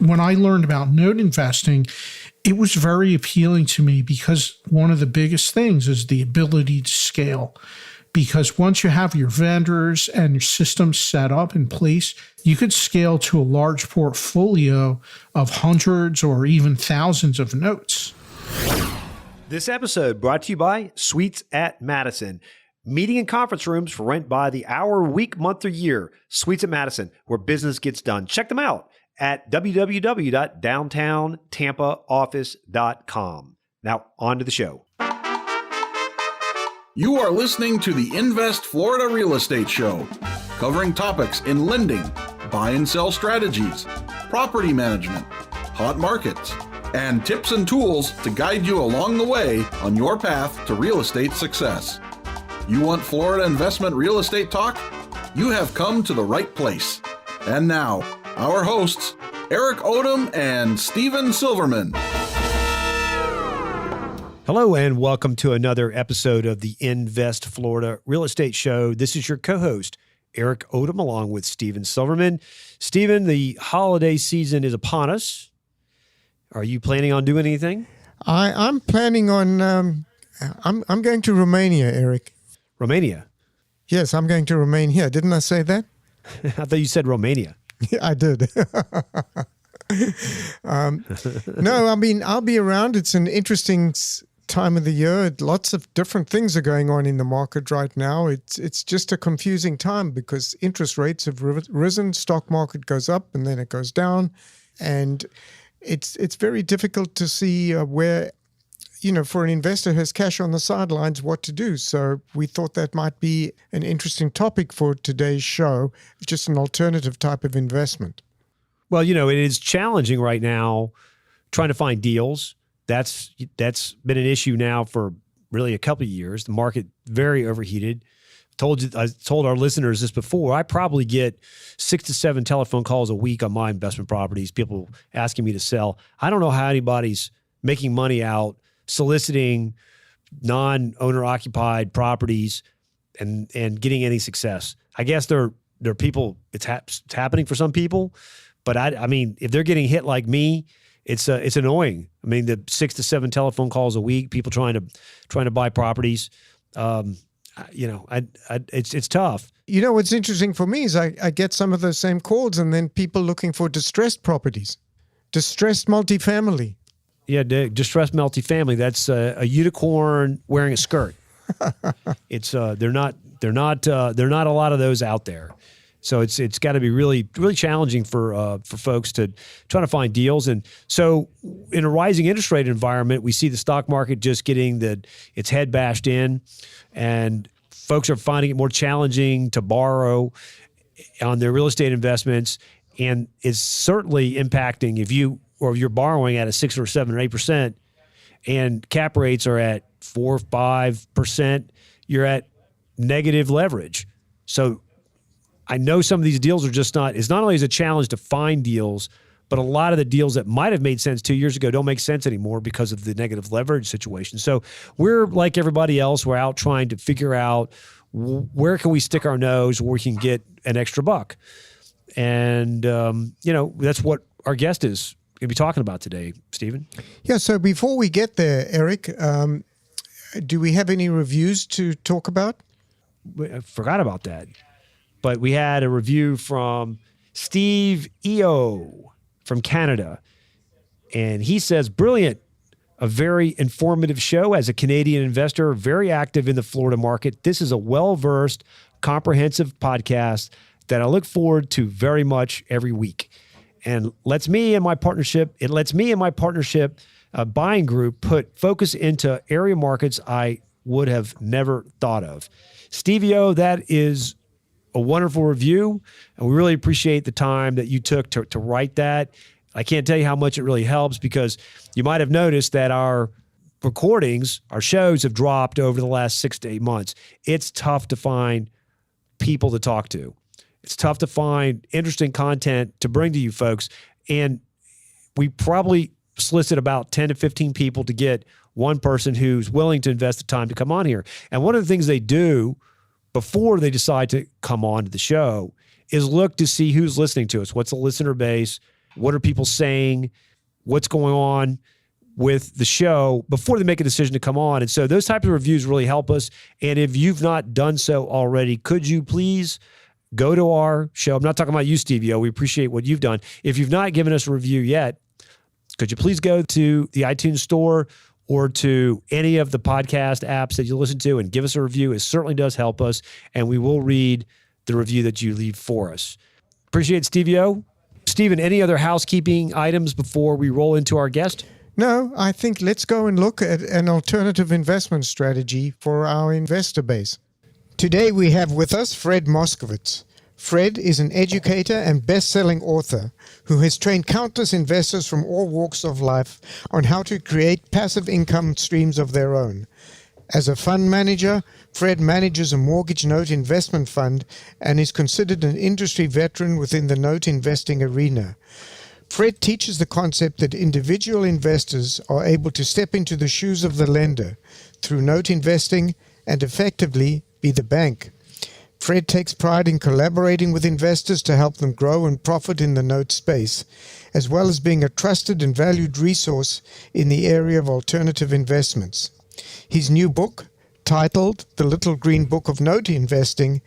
when I learned about note investing, it was very appealing to me because one of the biggest things is the ability to scale. Because once you have your vendors and your systems set up in place, you could scale to a large portfolio of hundreds or even thousands of notes. This episode brought to you by Suites at Madison. Meeting and conference rooms for rent by the hour, week, month, or year. Suites at Madison, where business gets done. Check them out at www.downtowntampaoffice.com. Now, on to the show. You are listening to the Invest Florida Real Estate Show, covering topics in lending, buy and sell strategies, property management, hot markets, and tips and tools to guide you along the way on your path to real estate success. You want Florida investment real estate talk? You have come to the right place. And now, our hosts, Eric Odom and Steven Silverman. Hello and welcome to another episode of the Invest Florida Real Estate Show. This is your co-host, Eric Odom, along with Steven Silverman. Steven, the holiday season is upon us. Are you planning on doing anything? I'm planning on, I'm going to Romania, Eric. Romania? Yes, I'm going to Romania. Didn't I say that? I thought you said Romania. Yeah, I did. No, I mean, I'll be around. It's an interesting time of the year. Lots of different things are going on in the market right now. It's just a confusing time because interest rates have risen, stock market goes up and then it goes down. And it's very difficult to see where, for an investor who has cash on the sidelines, what to do. So we thought that might be an interesting topic for today's show, just an alternative type of investment. Well, it is challenging right now trying to find deals. That's been an issue now for really a couple of years. The market very overheated. I told our listeners this before. I probably get 6 to 7 telephone calls a week on my investment properties, people asking me to sell. I don't know how anybody's making money out soliciting non-owner occupied properties and getting any success. I guess there are people, it's happening for some people, but I mean, if they're getting hit like me, it's annoying. I mean, the 6 to 7 telephone calls a week, people trying to buy properties. It's tough. What's interesting for me is I get some of those same calls, and then people looking for distressed properties, distressed multifamily. Yeah, distressed multifamily. That's a unicorn wearing a skirt. It's they're not a lot of those out there. So it's got to be really, really challenging for folks to try to find deals. And so in a rising interest rate environment, we see the stock market just getting its head bashed in, and folks are finding it more challenging to borrow on their real estate investments, and it's certainly impacting if you're borrowing at a 6 or 7 or 8%, and cap rates are at 4 or 5%, you're at negative leverage. So I know some of these deals are just it's not only is a challenge to find deals, but a lot of the deals that might have made sense 2 years ago don't make sense anymore because of the negative leverage situation. So we're like everybody else. We're out trying to figure out where can we stick our nose where we can get an extra buck. And, that's what our guest is going to be talking about today, Steven. Yeah, so before we get there, Eric, do we have any reviews to talk about? I forgot about that. But we had a review from Steve E.O. from Canada. And he says, brilliant, a very informative show. As a Canadian investor, very active in the Florida market, this is a well-versed, comprehensive podcast that I look forward to very much every week. And lets me and my partnership buying group put focus into area markets I would have never thought of. Stevie-O, that is a wonderful review, and we really appreciate the time that you took to write that. I can't tell you how much it really helps, because you might have noticed that our recordings, our shows have dropped over the last 6 to 8 months. It's tough to find people to talk to. It's tough to find interesting content to bring to you folks. And we probably solicit about 10 to 15 people to get one person who's willing to invest the time to come on here. And one of the things they do before they decide to come on to the show is look to see who's listening to us. What's the listener base? what are people saying, what's going on with the show before they make a decision to come on. And so those types of reviews really help us. And if you've not done so already, could you please go to our show? I'm not talking about you, Stevie-O. We appreciate what you've done. If you've not given us a review yet, could you please go to the iTunes store or to any of the podcast apps that you listen to and give us a review? It certainly does help us, and we will read the review that you leave for us. Appreciate it, Stevie-O. Stephen, any other housekeeping items before we roll into our guest? No, I think let's go and look at an alternative investment strategy for our investor base. Today we have with us Fred Moskowitz. Fred is an educator and best-selling author who has trained countless investors from all walks of life on how to create passive income streams of their own. As a fund manager, Fred manages a mortgage note investment fund and is considered an industry veteran within the note investing arena. Fred teaches the concept that individual investors are able to step into the shoes of the lender through note investing and effectively be the bank. Fred takes pride in collaborating with investors to help them grow and profit in the note space, as well as being a trusted and valued resource in the area of alternative investments. His new book, titled The Little Green Book of Note Investing,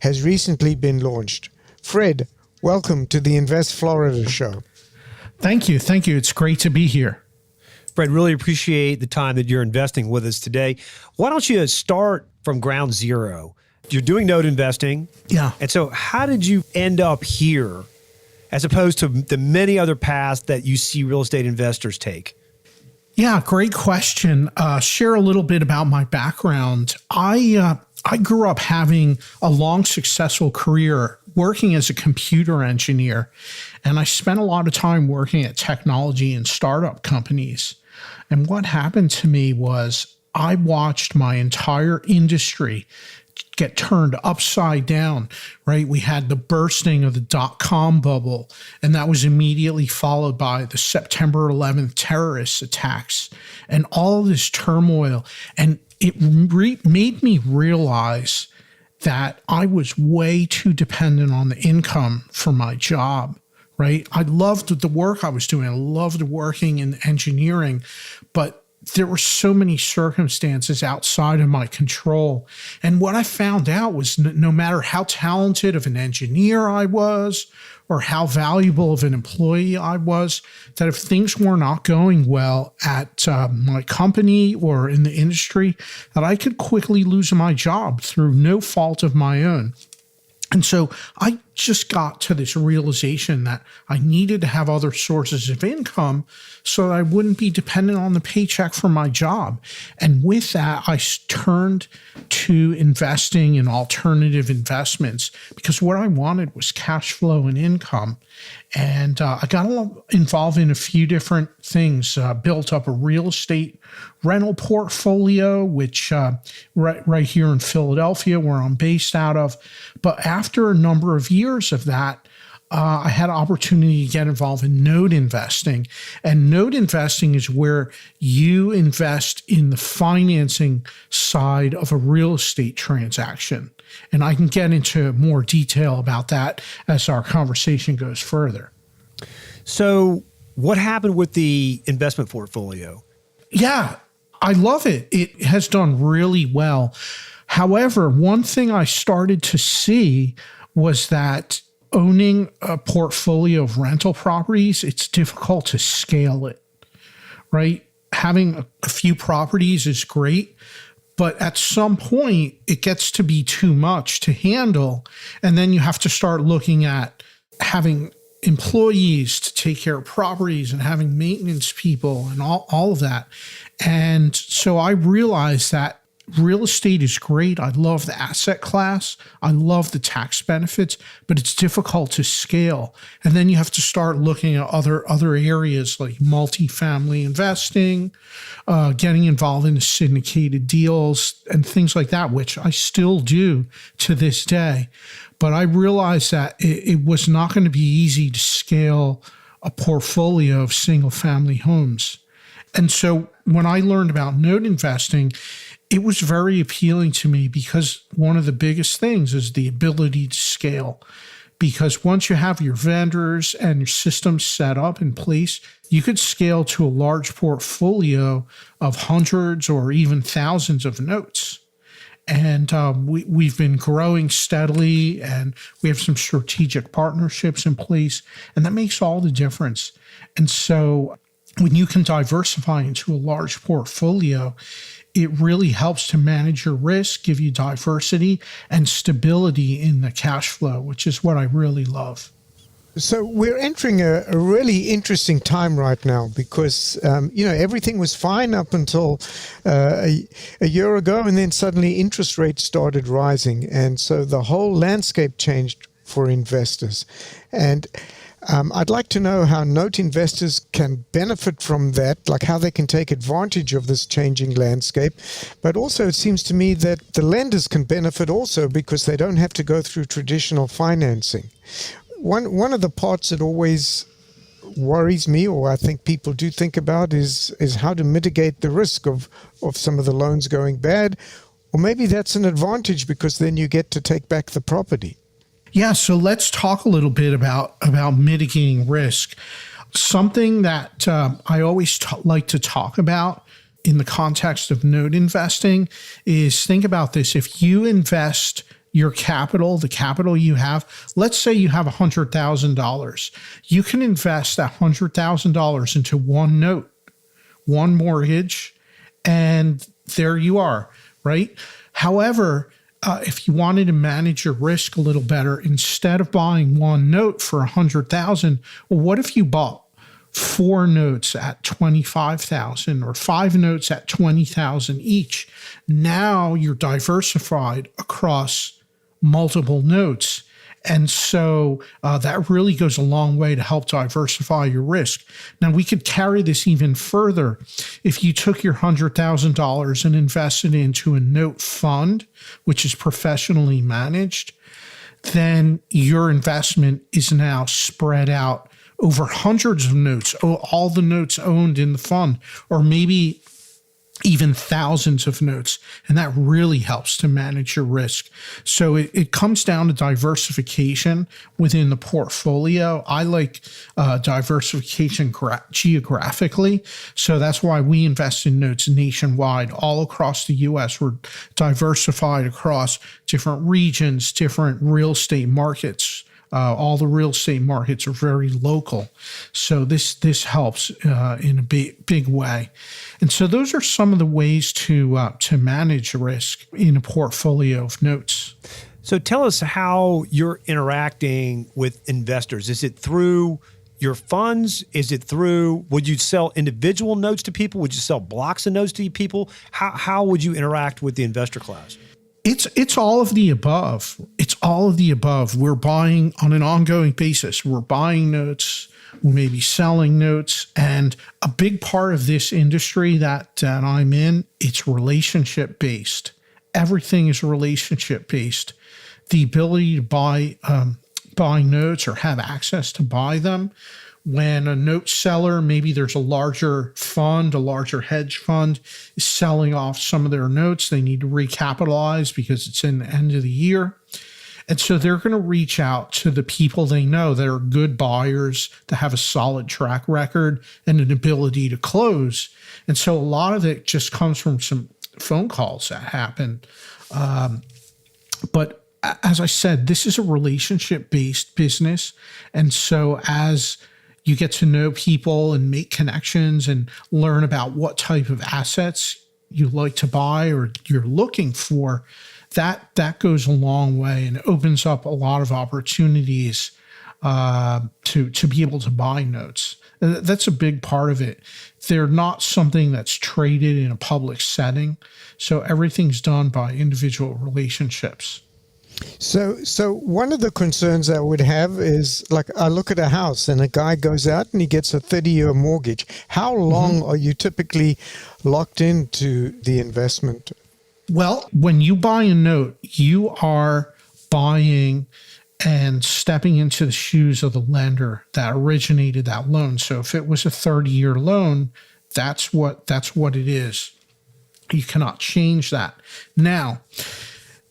has recently been launched. Fred, welcome to the Invest Florida show. Thank you. Thank you. It's great to be here. Fred, really appreciate the time that you're investing with us today. Why don't you start from ground zero? You're doing note investing. Yeah. And so how did you end up here as opposed to the many other paths that you see real estate investors take? Yeah, great question. Share a little bit about my background. I grew up having a long, successful career working as a computer engineer, and I spent a lot of time working at technology and startup companies. And what happened to me was I watched my entire industry get turned upside down, right? We had the bursting of the dot-com bubble, and that was immediately followed by the September 11th terrorist attacks and all of this turmoil. And it made me realize that I was way too dependent on the income for my job, right? I loved the work I was doing. I loved working in engineering, but there were so many circumstances outside of my control. And what I found out was no matter how talented of an engineer I was or how valuable of an employee I was, that if things were not going well at my company or in the industry, that I could quickly lose my job through no fault of my own. And so I just got to this realization that I needed to have other sources of income so that I wouldn't be dependent on the paycheck from my job. And with that, I turned to investing in alternative investments because what I wanted was cash flow and income. And I got involved in a few different things, built up a real estate rental portfolio, which right here in Philadelphia, where I'm based out of. But after a number of years of that, I had an opportunity to get involved in note investing. And note investing is where you invest in the financing side of a real estate transaction. And I can get into more detail about that as our conversation goes further. So what happened with the investment portfolio? Yeah, I love it. It has done really well. However, one thing I started to see was that owning a portfolio of rental properties, it's difficult to scale it, right? Having a few properties is great, but at some point it gets to be too much to handle. And then you have to start looking at having employees to take care of properties and having maintenance people and all of that. And so I realized that real estate is great. I love the asset class. I love the tax benefits, but it's difficult to scale. And then you have to start looking at other areas like multifamily investing, getting involved in the syndicated deals and things like that, which I still do to this day. But I realized that it was not going to be easy to scale a portfolio of single family homes. And so when I learned about note investing, it was very appealing to me because one of the biggest things is the ability to scale. because once you have your vendors and your systems set up in place, you could scale to a large portfolio of hundreds or even thousands of notes. And we've been growing steadily, and we have some strategic partnerships in place, and that makes all the difference. And so when you can diversify into a large portfolio, it really helps to manage your risk, give you diversity and stability in the cash flow, which is what I really love. So we're entering a really interesting time right now because, everything was fine up until a year ago, and then suddenly interest rates started rising. And so the whole landscape changed for investors. And I'd like to know how note investors can benefit from that, like how they can take advantage of this changing landscape. But also it seems to me that the lenders can benefit also because they don't have to go through traditional financing. One of the parts that always worries me, or I think people do think about, is how to mitigate the risk of some of the loans going bad. Or maybe that's an advantage because then you get to take back the property. Yeah, so let's talk a little bit about mitigating risk. Something that I always like to talk about in the context of note investing is, think about this. If you invest your capital, the capital you have, let's say you have $100,000, you can invest that $100,000 into one note, one mortgage, and there you are, right? However, if you wanted to manage your risk a little better, instead of buying one note for $100,000, well, what if you bought 4 notes at $25,000 or 5 notes at $20,000 each? Now you're diversified across multiple notes. And so that really goes a long way to help diversify your risk. Now, we could carry this even further. If you took your $100,000 and invested into a note fund, which is professionally managed, then your investment is now spread out over hundreds of notes, all the notes owned in the fund, or maybe even thousands of notes. And that really helps to manage your risk. So it comes down to diversification within the portfolio. I like diversification geographically. So that's why we invest in notes nationwide, all across the U.S. We're diversified across different regions, different real estate markets. All the real estate markets are very local. So this helps in a big way. And so those are some of the ways to manage risk in a portfolio of notes. So tell us how you're interacting with investors. Is it through your funds? Is it through, would you sell individual notes to people? Would you sell blocks of notes to people? How would you interact with the investor class? It's all of the above. It's all of the above. We're buying on an ongoing basis. We're buying notes. We may be selling notes. And a big part of this industry that I'm in, it's relationship based. Everything is relationship based. The ability to buy notes or have access to buy them. When a note seller, maybe there's a larger fund, a larger hedge fund is selling off some of their notes, they need to recapitalize because it's in the end of the year. And so they're going to reach out to the people they know that are good buyers, that have a solid track record and an ability to close. And so a lot of it just comes from some phone calls that happen. But as I said, this is a relationship-based business. And so as you get to know people and make connections and learn about what type of assets you like to buy or you're looking for, that goes a long way and opens up a lot of opportunities to be able to buy notes. That's a big part of it. They're not something that's traded in a public setting, so everything's done by individual relationships. So one of the concerns I would have is, like, I look at a house and a guy goes out and he gets a 30-year mortgage. How long are you typically locked into the investment? Well, when you buy a note, you are buying and stepping into the shoes of the lender that originated that loan. So if it was a 30-year loan, that's what it is. You cannot change that. Now,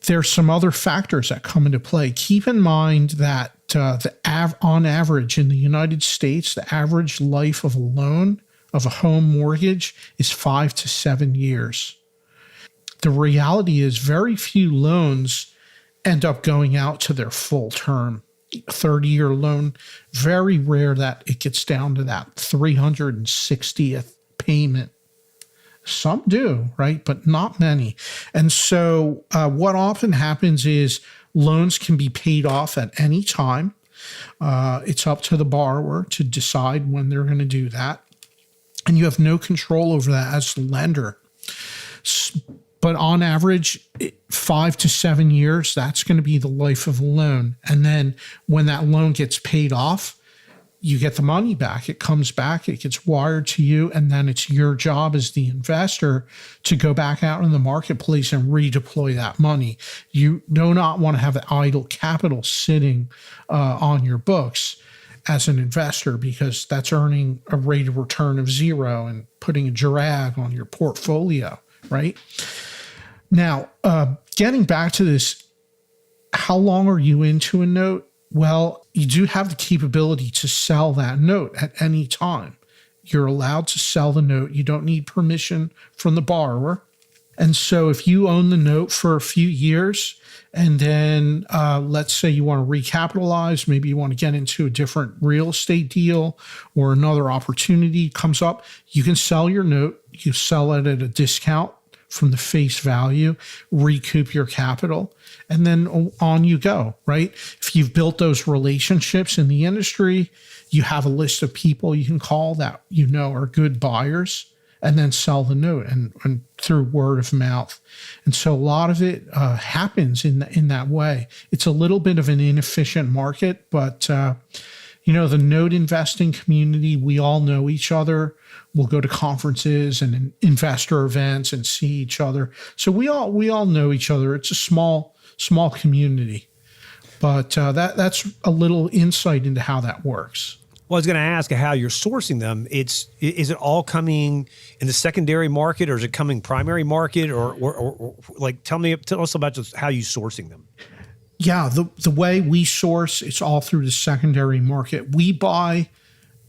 there's some other factors that come into play. Keep in mind that on average in the United States, the average life of a loan of a home mortgage is 5 to 7 years. The reality is very few loans end up going out to their full term. 30-year loan, very rare that it gets down to that 360th payment. Some do, right? But not many. And so what often happens is loans can be paid off at any time. It's up to the borrower to decide when they're going to do that. And you have no control over that as the lender. But on average, 5 to 7 years, that's going to be the life of a loan. And then when that loan gets paid off, you get the money back. It comes back, it gets wired to you, and then it's your job as the investor to go back out in the marketplace and redeploy that money. You do not want to have idle capital sitting on your books as an investor, because that's earning a rate of return of 0 and putting a drag on your portfolio, right? Now, getting back to this, how long are you into a note? Well, you do have the capability to sell that note at any time. You're allowed to sell the note. You don't need permission from the borrower. And so if you own the note for a few years and then let's say you want to recapitalize, maybe you want to get into a different real estate deal or another opportunity comes up, you can sell your note. You sell it at a discount from the face value, recoup your capital, and then on you go, right? If you've built those relationships in the industry, you have a list of people you can call that you know are good buyers, and then sell the note and through word of mouth. And so a lot of it happens in that way. It's a little bit of an inefficient market, but the note investing community, we all know each other. We'll go to conferences and investor events and see each other. So we all know each other. It's a small community, but that's a little insight into how that works. Well, I was going to ask how you're sourcing them. Is it all coming in the secondary market, or is it coming primary market, or like tell us about just how you're sourcing them? Yeah, the way we source, it's all through the secondary market. We buy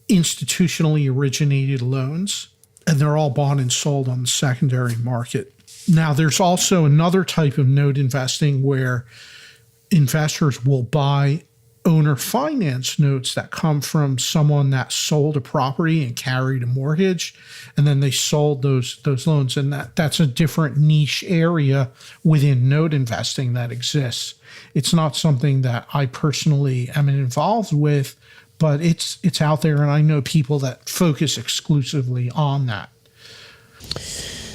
institutionally originated loans, and they're all bought and sold on the secondary market. Now, there's also another type of note investing where investors will buy owner finance notes that come from someone that sold a property and carried a mortgage, and then they sold those loans. And that's a different niche area within note investing that exists. It's not something that I personally am involved with, but it's out there, and I know people that focus exclusively on that.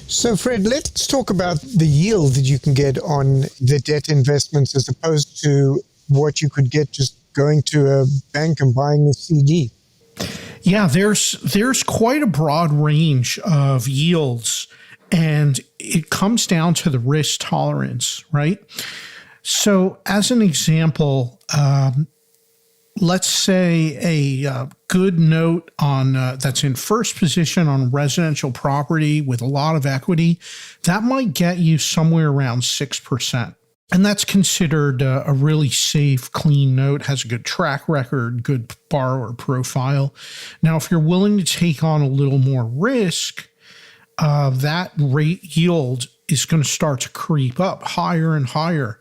So, Fred, let's talk about the yield that you can get on the debt investments as opposed to what you could get just going to a bank and buying a CD. Yeah, there's quite a broad range of yields, and it comes down to the risk tolerance, right? So as an example, let's say a good note on that's in first position on residential property with a lot of equity, that might get you somewhere around 6%. And that's considered a really safe, clean note, has a good track record, good borrower profile. Now, if you're willing to take on a little more risk, that rate yield is going to start to creep up higher and higher.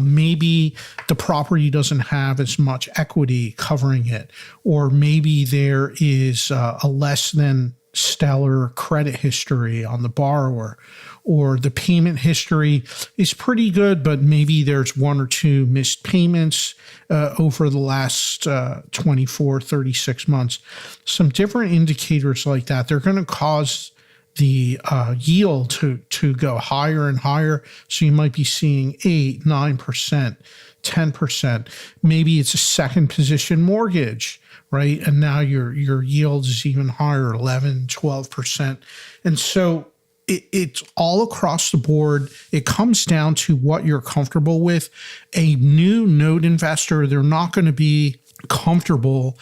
Maybe the property doesn't have as much equity covering it, or maybe there is a less than stellar credit history on the borrower, or the payment history is pretty good, but maybe there's 1 or 2 missed payments over the last 24, 36 months. Some different indicators like that, they're going to cause the yield to go higher and higher. So you might be seeing 8, 9%, 10%. Maybe it's a second position mortgage, right? And now your yield is even higher, 11, 12%. And so it's all across the board. It comes down to what you're comfortable with. A new note investor, they're not going to be comfortable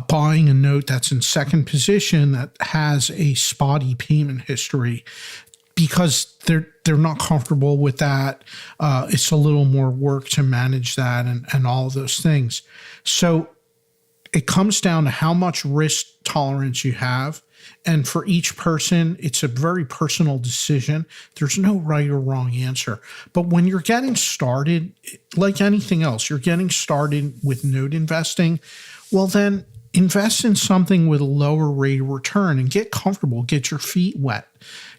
buying a note that's in second position that has a spotty payment history, because they're not comfortable with that. It's a little more work to manage that and all of those things. So it comes down to how much risk tolerance you have. And for each person, it's a very personal decision. There's no right or wrong answer. But when you're getting started, like anything else, you're getting started with note investing, well, then invest in something with a lower rate of return and get comfortable, get your feet wet,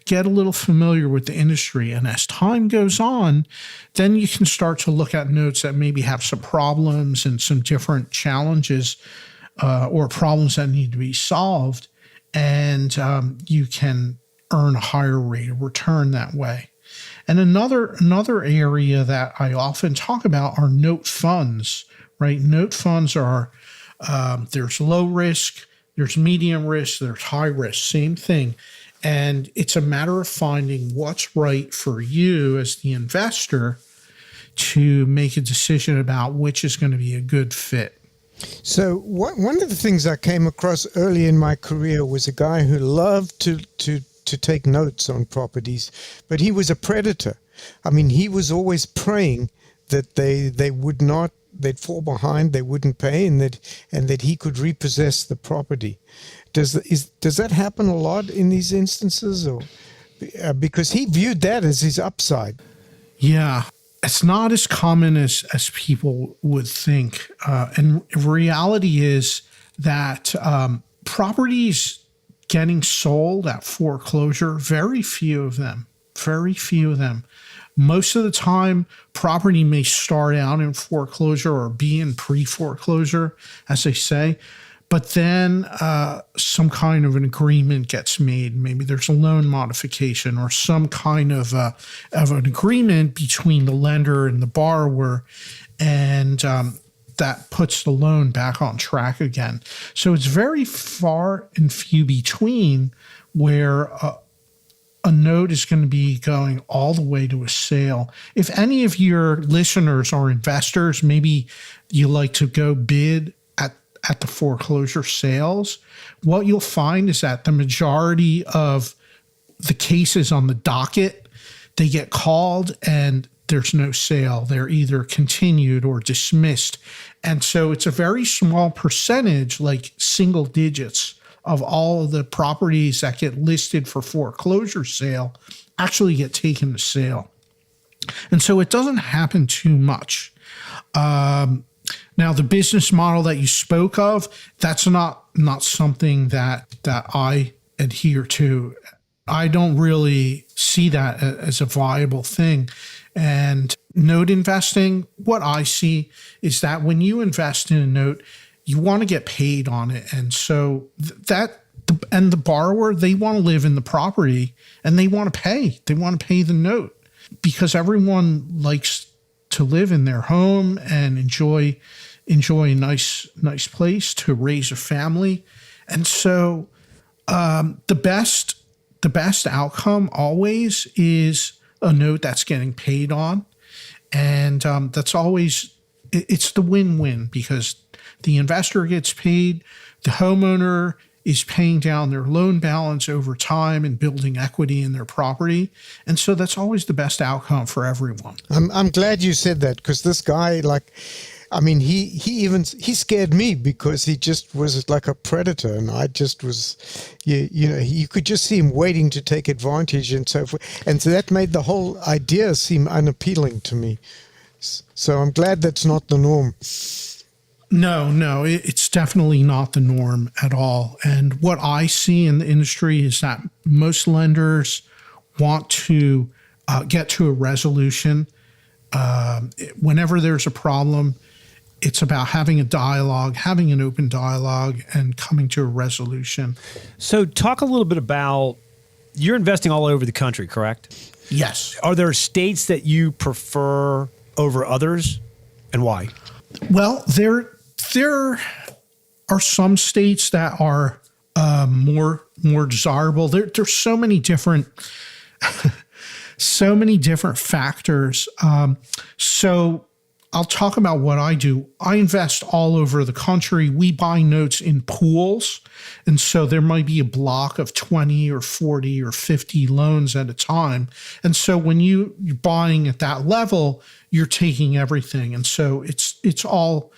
get a little familiar with the industry. And as time goes on, then you can start to look at notes that maybe have some problems and some different challenges or problems that need to be solved. And you can earn a higher rate of return that way. And another area that I often talk about are note funds, right? Note funds are, there's low risk, there's medium risk, there's high risk, same thing. And it's a matter of finding what's right for you as the investor to make a decision about which is going to be a good fit. So one of the things I came across early in my career was a guy who loved to take notes on properties, but he was a predator. I mean, he was always praying that they'd fall behind, they wouldn't pay, and that he could repossess the property. Does that happen a lot in these instances, or because he viewed that as his upside? Yeah. It's not as common as people would think. And reality is that properties getting sold at foreclosure, very few of them. Most of the time, property may start out in foreclosure or be in pre-foreclosure, as they say. But then some kind of an agreement gets made. Maybe there's a loan modification or some kind of an agreement between the lender and the borrower, and that puts the loan back on track again. So it's very far and few between where a note is going to be going all the way to a sale. If any of your listeners are investors, maybe you like to go bid at the foreclosure sales, what you'll find is that the majority of the cases on the docket, they get called and there's no sale. They're either continued or dismissed. And so it's a very small percentage, like single digits, of all of the properties that get listed for foreclosure sale actually get taken to sale. And so it doesn't happen too much. Now, the business model that you spoke of, that's not something that I adhere to. I don't really see that as a viable thing. And note investing, what I see is that when you invest in a note, you want to get paid on it. And so the borrower, they want to live in the property and they want to pay. They want to pay the note because everyone likes to live in their home and enjoy a nice place to raise a family. And so the best outcome always is a note that's getting paid on. And that's always, it's the win-win because the investor gets paid, the homeowner is paying down their loan balance over time and building equity in their property. And so that's always the best outcome for everyone. I'm glad you said that because this guy, he scared me because he just was like a predator, and I just was, you could just see him waiting to take advantage and so forth. And so that made the whole idea seem unappealing to me. So I'm glad that's not the norm. No, it's definitely not the norm at all. And what I see in the industry is that most lenders want to get to a resolution. Whenever there's a problem, it's about having a dialogue, having an open dialogue, and coming to a resolution. So talk a little bit about, you're investing all over the country, correct? Yes. Are there states that you prefer over others, and why? Well, there are some states that are more desirable. There's so many different factors. So I'll talk about what I do. I invest all over the country. We buy notes in pools. And so there might be a block of 20 or 40 or 50 loans at a time. And so when you're buying at that level, you're taking everything. And so it's all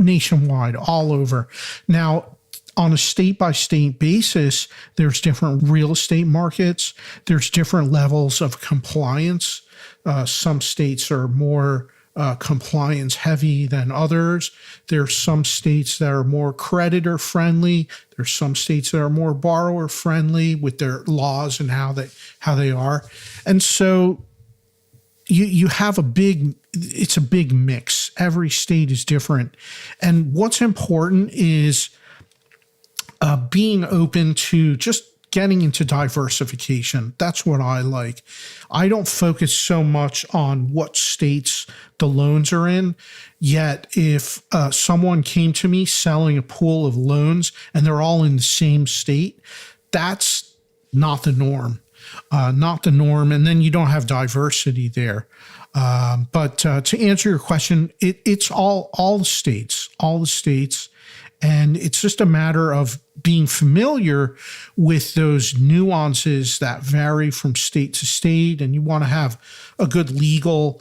nationwide, all over. Now, on a state-by-state basis, there's different real estate markets. There's different levels of compliance. Some states are more compliance heavy than others. There's some states that are more creditor friendly. There's some states that are more borrower friendly with their laws and how they are. And so you have it's a big mix. Every state is different. And what's important is being open to just getting into diversification. That's what I like. I don't focus so much on what states the loans are in. Yet if someone came to me selling a pool of loans and they're all in the same state, that's not the norm. And then you don't have diversity there. But to answer your question, it's all the states. And it's just a matter of being familiar with those nuances that vary from state to state. And you want to have a good legal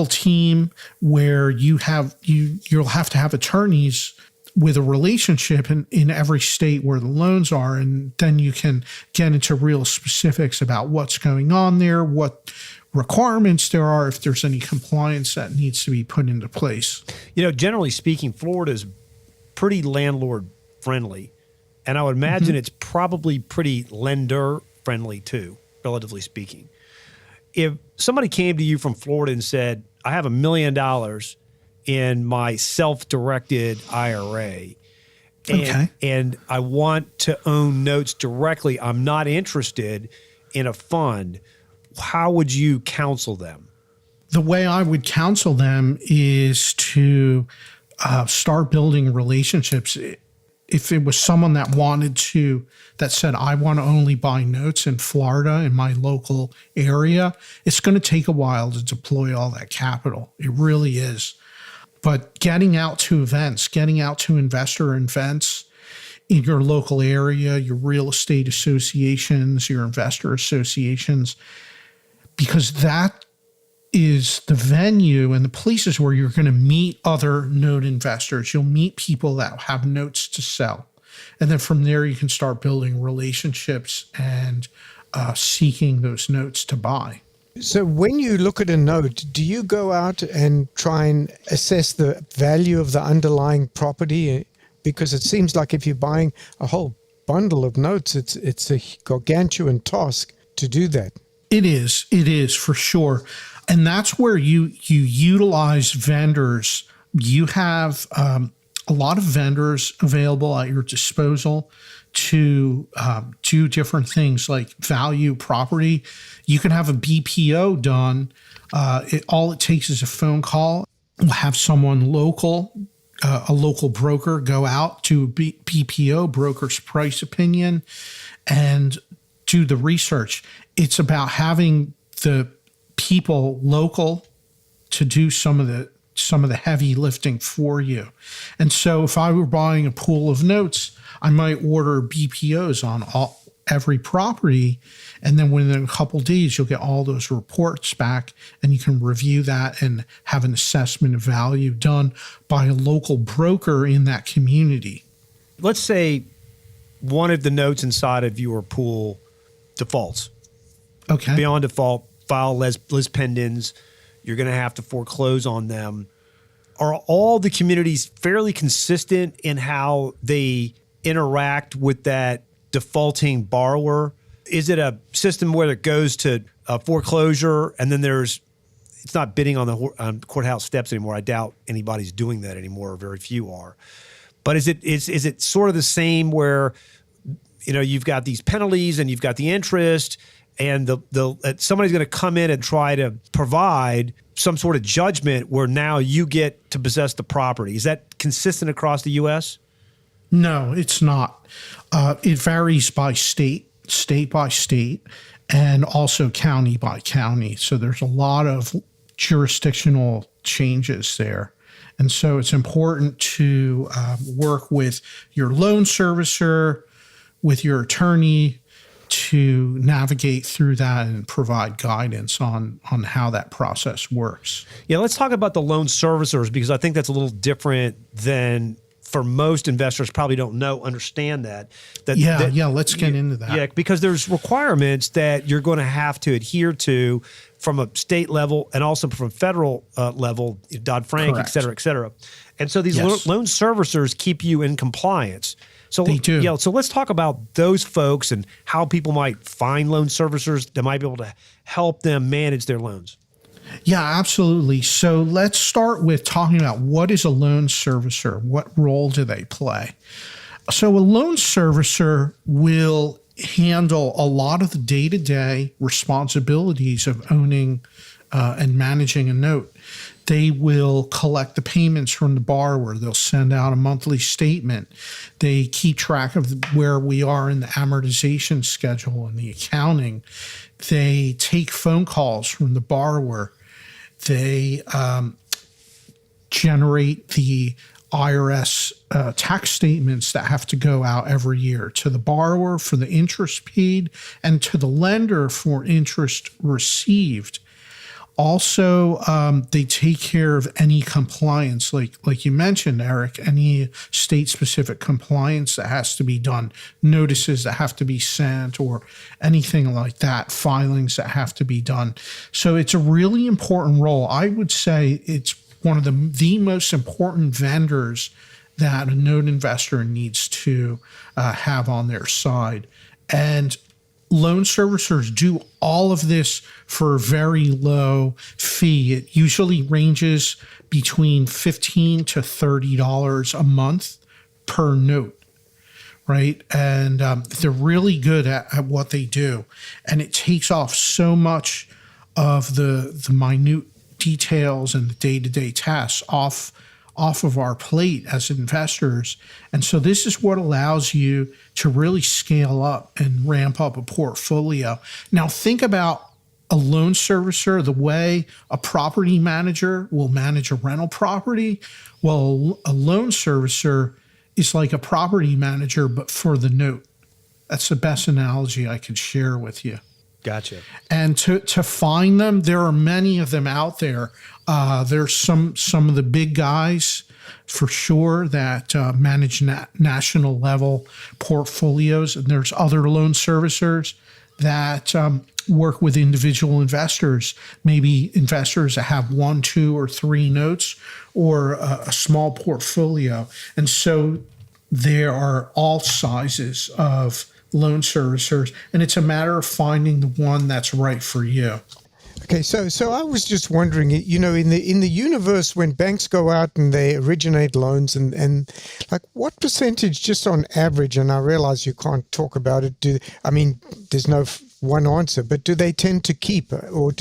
team where you'll have to have attorneys with a relationship in every state where the loans are. And then you can get into real specifics about what's going on there, what requirements there are, if there's any compliance that needs to be put into place. Generally speaking, Florida's pretty landlord friendly. And I would imagine it's probably pretty lender friendly too, relatively speaking. If somebody came to you from Florida and said, I have $1 million in my self-directed IRA and I want to own notes directly, I'm not interested in a fund, how would you counsel them? The way I would counsel them is to start building relationships. If it was someone that said, I want to only buy notes in Florida in my local area, it's going to take a while to deploy all that capital. It really is. But getting out to events, getting out to investor events in your local area, your real estate associations, your investor associations, because that is the venue and the places where you're going to meet other note investors. You'll meet people that have notes to sell. And then from there, you can start building relationships and seeking those notes to buy. So when you look at a note, do you go out and try and assess the value of the underlying property? Because it seems like if you're buying a whole bundle of notes, it's a gargantuan task to do that. It is for sure. And that's where you utilize vendors. You have a lot of vendors available at your disposal to do different things like value property. You can have a BPO done. All it takes is a phone call. We'll have someone local, a local broker, go out to a BPO, broker's price opinion, and do the research. It's about having the people local to do some of the heavy lifting for you. And so if I were buying a pool of notes, I might order BPOs on every property. And then within a couple of days, you'll get all those reports back and you can review that and have an assessment of value done by a local broker in that community. Let's say one of the notes inside of your pool defaults. Okay. Beyond default, file lis pendens. You're going to have to foreclose on them. Are all the communities fairly consistent in how they interact with that defaulting borrower? Is it a system where it goes to a foreclosure and then it's not bidding on the courthouse steps anymore? I doubt anybody's doing that anymore, or very few are. But is it sort of the same where you've got these penalties and you've got the interest, and somebody's going to come in and try to provide some sort of judgment where now you get to possess the property? Is that consistent across the U.S.? No, it's not. It varies by state by state, and also county by county. So there's a lot of jurisdictional changes there. And so it's important to work with your loan servicer, with your attorney, to navigate through that and provide guidance on how that process works. Yeah, let's talk about the loan servicers, because I think that's a little different than, for most investors probably don't understand that. Let's get into that. Yeah, because there's requirements that you're going to have to adhere to from a state level and also from federal level, Dodd-Frank, Correct. et cetera, et cetera. And so these Yes. loan servicers keep you in compliance. So They do. Yeah, so let's talk about those folks and how people might find loan servicers that might be able to help them manage their loans. Yeah, absolutely. So let's start with talking about what is a loan servicer? What role do they play? So a loan servicer will handle a lot of the day-to-day responsibilities of owning and managing a note. They will collect the payments from the borrower. They'll send out a monthly statement. They keep track of where we are in the amortization schedule and the accounting. They take phone calls from the borrower. They generate the IRS tax statements that have to go out every year to the borrower for the interest paid and to the lender for interest received. Also, they take care of any compliance, like you mentioned, Eric, any state-specific compliance that has to be done, notices that have to be sent, or anything like that, filings that have to be done. So it's a really important role. I would say it's one of the most important vendors that a note investor needs to have on their side. And loan servicers do all of this for a very low fee. It usually ranges between $15 to $30 a month per note, right? And they're really good at what they do. And it takes off so much of the minute details and the day-to-day tasks off of our plate as investors. And so this is what allows you to really scale up and ramp up a portfolio. Now think about a loan servicer, the way a property manager will manage a rental property. Well, a loan servicer is like a property manager, but for the note. That's the best analogy I could share with you. Gotcha. And to find them, there are many of them out there. There's some of the big guys for sure that manage national level portfolios, and there's other loan servicers that work with individual investors, maybe investors that have 1, 2, or 3 notes or a small portfolio. And so there are all sizes of loan servicers, and it's a matter of finding the one that's right for you. Okay, so I was just wondering, in the universe when banks go out and they originate loans and like what percentage, just on average, and I realize you can't talk about it, there's no one answer, but do they tend to keep, or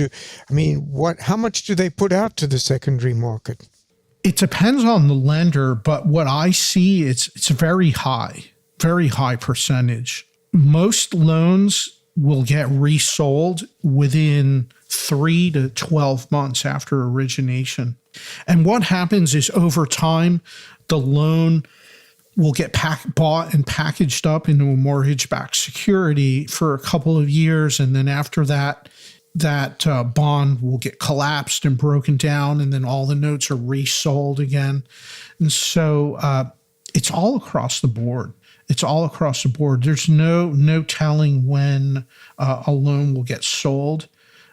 how much do they put out to the secondary market? It depends on the lender, but what I see, it's a very high percentage. Most loans will get resold within 3 to 12 months after origination. And what happens is over time, the loan will get bought and packaged up into a mortgage-backed security for a couple of years. And then after that, bond will get collapsed and broken down, and then all the notes are resold again. And so it's all across the board. It's all across the board. There's no telling when a loan will get sold.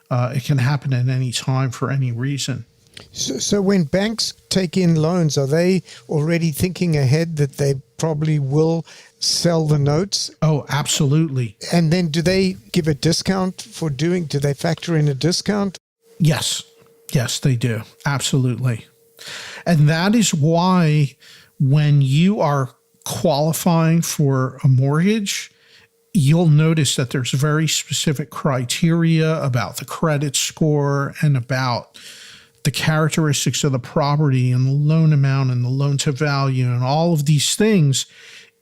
It can happen at any time for any reason. So when banks take in loans, are they already thinking ahead that they probably will sell the notes? Oh, absolutely. And then do they give a discount do they factor in a discount? Yes, they do. Absolutely. And that is why when you are qualifying for a mortgage, you'll notice that there's very specific criteria about the credit score and about the characteristics of the property and the loan amount and the loan to value and all of these things.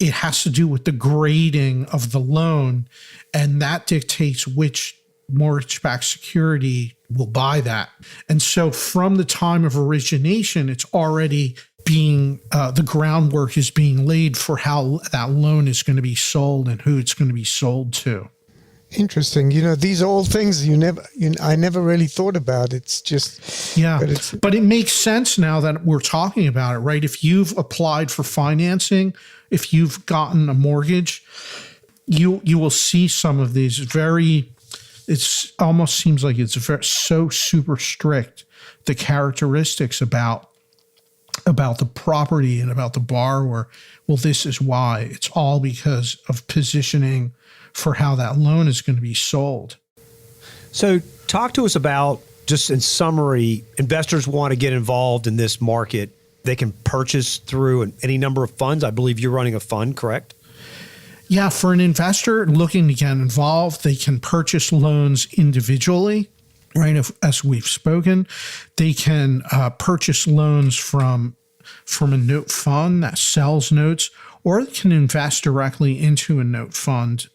It has to do with the grading of the loan, and that dictates which mortgage-backed security will buy that. And so from the time of origination, it's already being, the groundwork is being laid for how that loan is going to be sold and who it's going to be sold to. Interesting. These are all things I never really thought about. It's just, yeah, but it makes sense now that we're talking about it, right? If you've applied for financing, if you've gotten a mortgage, you will see some of these it's almost seems like it's so super strict, the characteristics about the property and about the borrower. Well, this is why. It's all because of positioning for how that loan is going to be sold. So talk to us about, just in summary, investors want to get involved in this market. They can purchase through any number of funds. I believe you're running a fund, correct? Yeah, for an investor looking to get involved, they can purchase loans individually, right? As we've spoken, they can purchase loans from a note fund that sells notes, or they can invest directly into a note fund.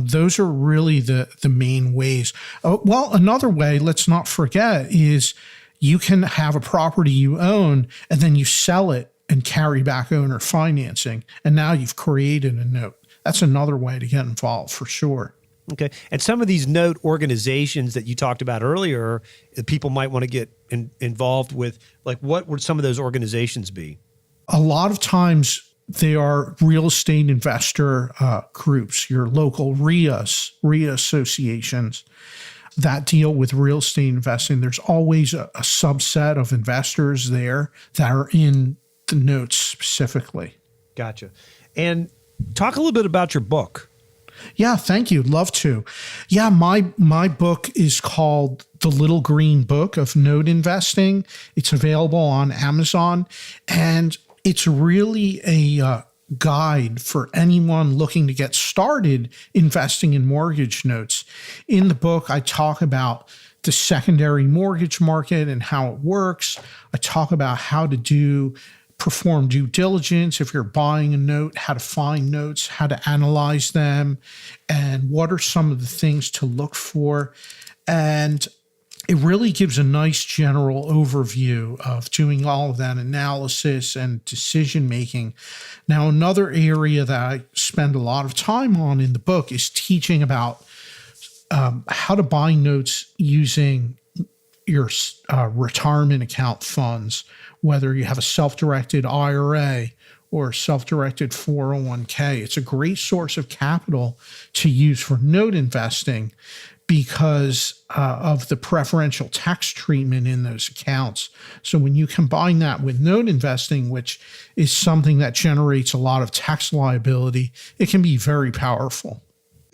Those are really the main ways. Well, another way, let's not forget, is you can have a property you own and then you sell it and carry back owner financing. And now you've created a note. That's another way to get involved for sure. Okay. And some of these note organizations that you talked about earlier, that people might want to get involved with, like what would some of those organizations be? A lot of times they are real estate investor groups, your local RIA associations that deal with real estate investing. There's always a subset of investors there that are in the notes specifically. Gotcha. And talk a little bit about your book. Yeah, thank you. Love to. Yeah, my book is called The Little Green Book of Note Investing. It's available on Amazon, and it's really a guide for anyone looking to get started investing in mortgage notes. In the book, I talk about the secondary mortgage market and how it works. I talk about how to perform due diligence if you're buying a note, how to find notes, how to analyze them, and what are some of the things to look for. And it really gives a nice general overview of doing all of that analysis and decision making. Now, another area that I spend a lot of time on in the book is teaching about how to buy notes using your retirement account funds, whether you have a self-directed IRA or a self-directed 401k. It's a great source of capital to use for note investing because of the preferential tax treatment in those accounts. So when you combine that with note investing, which is something that generates a lot of tax liability, it can be very powerful.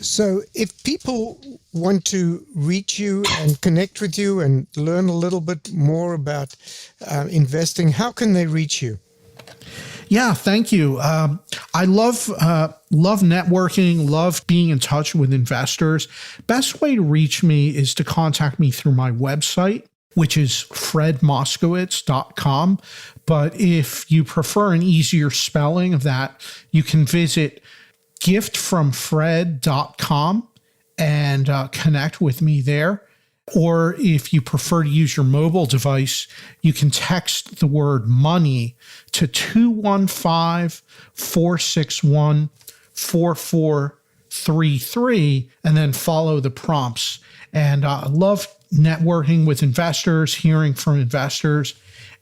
So if people want to reach you and connect with you and learn a little bit more about investing, how can they reach you? Yeah, thank you. I love networking, love being in touch with investors. Best way to reach me is to contact me through my website, which is fredmoskowitz.com. But if you prefer an easier spelling of that, you can visit giftfromfred.com and connect with me there. Or if you prefer to use your mobile device, you can text the word money to 215-461-4433 and then follow the prompts. And I love networking with investors, hearing from investors,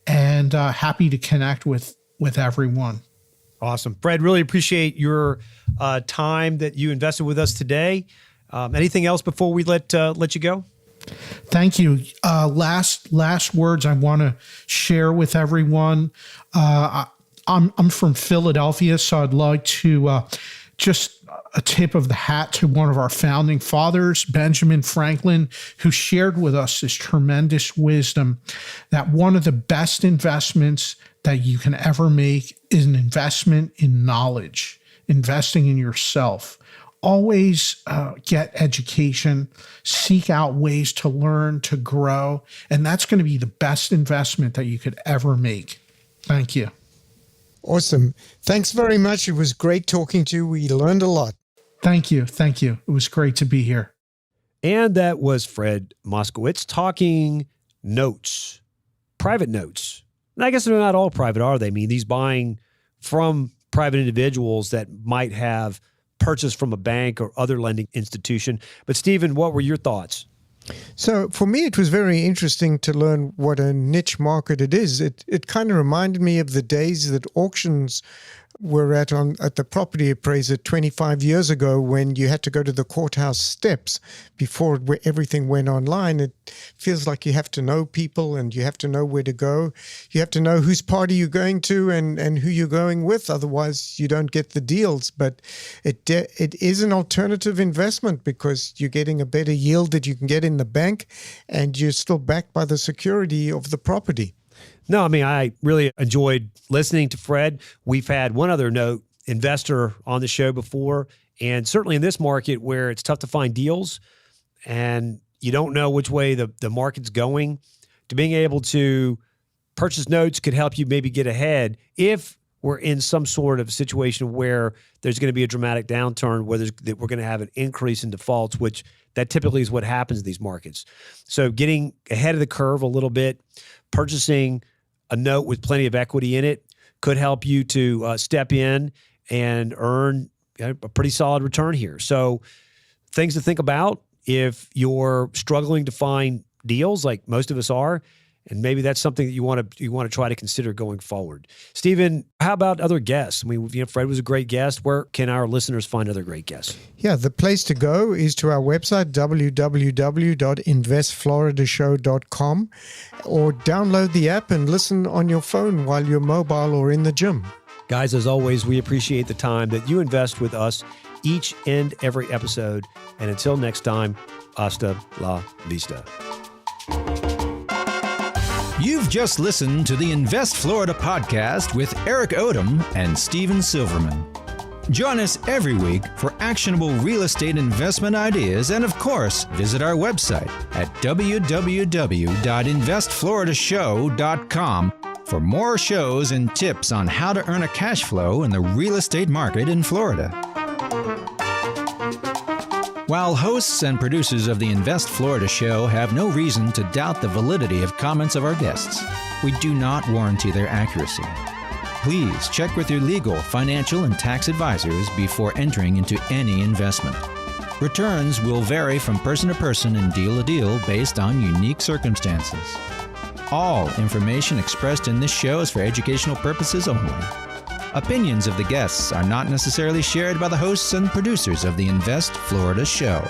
and happy to connect with everyone. Awesome. Fred, really appreciate your time that you invested with us today. Anything else before we let you go? Thank you. Last words I want to share with everyone. I'm from Philadelphia, so I'd like to just a tip of the hat to one of our founding fathers, Benjamin Franklin, who shared with us this tremendous wisdom that one of the best investments that you can ever make is an investment in knowledge, investing in yourself. Always get education, seek out ways to learn, to grow, and that's going to be the best investment that you could ever make. Thank you. Awesome. Thanks very much. It was great talking to you. We learned a lot. Thank you. Thank you. It was great to be here. And that was Fred Moskowitz talking notes, private notes. And I guess they're not all private, are they? I mean, these buying from private individuals that might have purchased from a bank or other lending institution. But Stephen, what were your thoughts? So for me, it was very interesting to learn what a niche market it is. It kind of reminded me of the days that auctions were at the property appraiser 25 years ago, when you had to go to the courthouse steps before everything went online. It feels like you have to know people and you have to know where to go. You have to know whose party you're going to and who you're going with. Otherwise, you don't get the deals. But it is an alternative investment because you're getting a better yield that you can get in the bank, and you're still backed by the security of the property. No, I mean, I really enjoyed listening to Fred. We've had one other note investor on the show before, and certainly in this market where it's tough to find deals and you don't know which way the market's going, to being able to purchase notes could help you maybe get ahead if we're in some sort of situation where there's going to be a dramatic downturn, where we're going to have an increase in defaults, which that typically is what happens in these markets. So getting ahead of the curve a little bit, purchasing a note with plenty of equity in it could help you to step in and earn a pretty solid return here. So things to think about if you're struggling to find deals, like most of us are, and maybe that's something that you want to try to consider going forward. Stephen, how about other guests? I mean, Fred was a great guest. Where can our listeners find other great guests? Yeah, the place to go is to our website, www.investfloridashow.com, or download the app and listen on your phone while you're mobile or in the gym. Guys, as always, we appreciate the time that you invest with us each and every episode. And until next time, hasta la vista. You've just listened to the Invest Florida podcast with Eric Odom and Stephen Silverman. Join us every week for actionable real estate investment ideas, and of course, visit our website at www.investfloridashow.com for more shows and tips on how to earn a cash flow in the real estate market in Florida. While hosts and producers of the Invest Florida show have no reason to doubt the validity of comments of our guests, we do not warranty their accuracy. Please check with your legal, financial, and tax advisors before entering into any investment. Returns will vary from person to person and deal to deal based on unique circumstances. All information expressed in this show is for educational purposes only. Opinions of the guests are not necessarily shared by the hosts and producers of the Invest Florida show.